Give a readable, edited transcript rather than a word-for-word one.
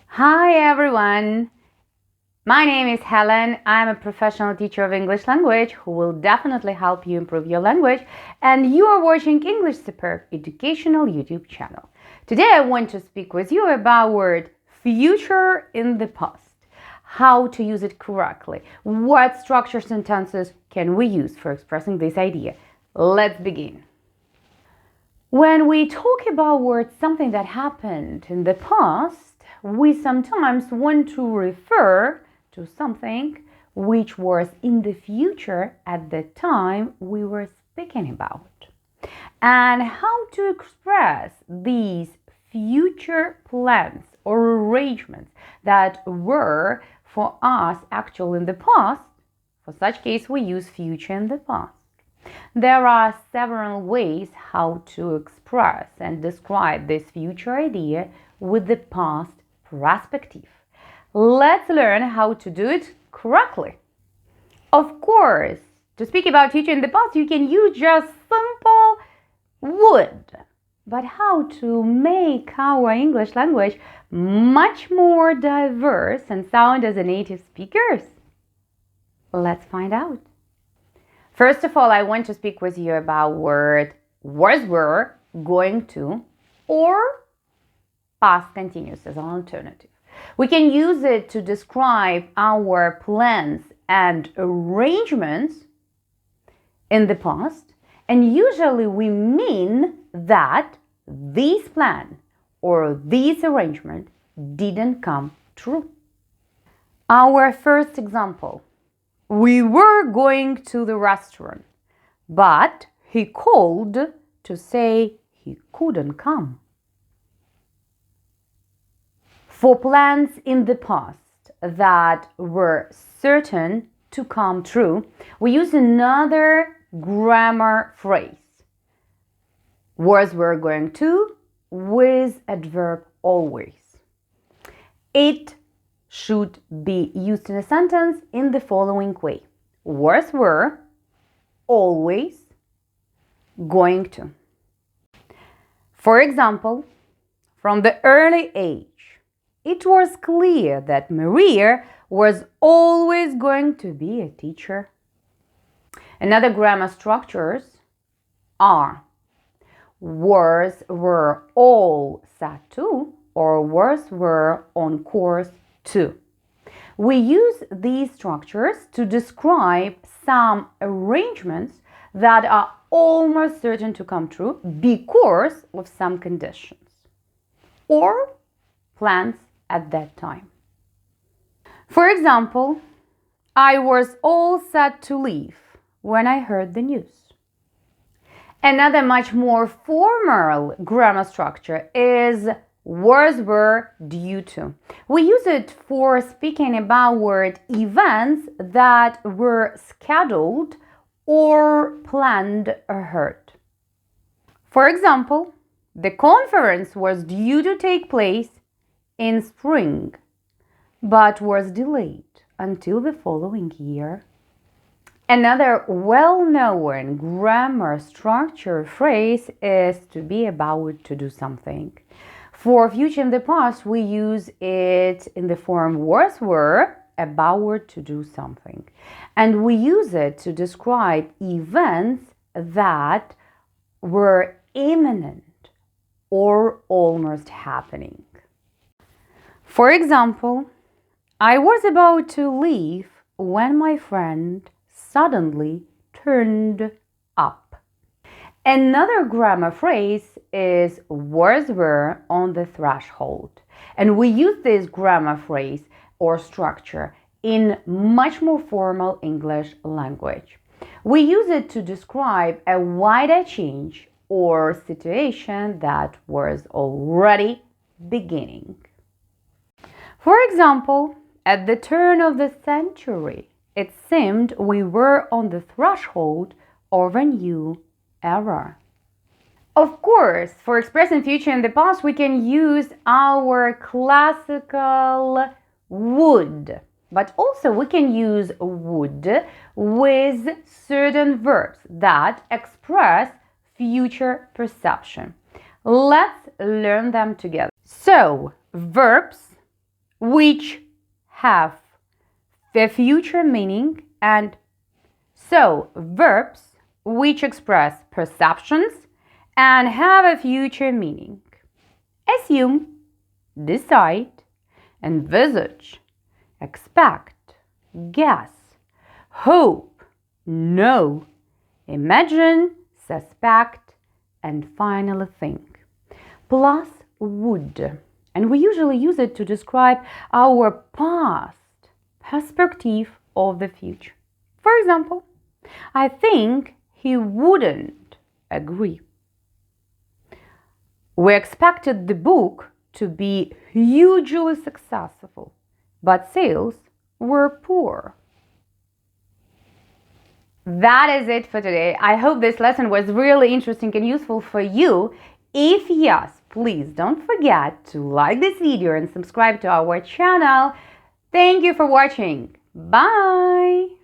Hi everyone! My name is Helen. I'm a professional teacher of English language who will definitely help you improve your language, and you are watching English Superb educational YouTube channel. Today I want to speak with you about word future in the past. How to use it correctly. What structure sentences can we use for expressing this idea? Let's begin. When we talk about words something that happened in the past, we sometimes want to refer to something which was in the future at the time we were speaking about. And how to express these future plans or arrangements that were for us actual in the past. For such case, we use future in the past. There are several ways how to express and describe this future idea with the past perspective. Let's learn how to do it correctly. Of course, to speak about future in the past, you can use just simple would. But how to make our English language much more diverse and sound as a native speakers? Let's find out. First of all, I want to speak with you about word was, were, going to, or past continuous as an alternative. We can use it to describe our plans and arrangements in the past, and usually we mean that this plan or this arrangement didn't come true. Our first example. We were going to the restaurant, but he called to say he couldn't come. For plans in the past that were certain to come true, we use another grammar phrase. Was were going to with adverb always. It should be used in a sentence in the following way. Was, were, always, going to. For example, from the early age, it was clear that Maria was always going to be a teacher. Another grammar structures are was, were all set to, or was, were on course to. We use these structures to describe some arrangements that are almost certain to come true because of some conditions or plans at that time. For example, I was all set to leave when I heard the news. Another much more formal grammar structure is was, were, due to. We use it for speaking about events that were scheduled or planned ahead. For example, the conference was due to take place in spring, but was delayed until the following year. Another well-known grammar structure phrase is to be about to do something. For future in the past, we use it in the form was, were, about to do something. And we use it to describe events that were imminent or almost happening. For example, I was about to leave when my friend suddenly turned up. Another grammar phrase is was, were on the threshold. And we use this grammar phrase or structure in much more formal English language. We use it to describe a wider change or situation that was already beginning. For example, at the turn of the century, it seemed we were on the threshold of a new era. Of course, for expressing future in the past, we can use our classical would, but also we can use would with certain verbs that express future perception. Let's learn them together. So, verbs which have the future meaning, and so verbs which express perceptions and have a future meaning. Assume, decide, envisage, expect, guess, hope, know, imagine, suspect, and finally think. Plus would. And we usually use it to describe our past perspective of the future. For example, I think he wouldn't agree. We expected the book to be hugely successful, but sales were poor. That is it for today. I hope this lesson was really interesting and useful for you. If yes, please don't forget to like this video and subscribe to our channel. Thank you for watching. Bye!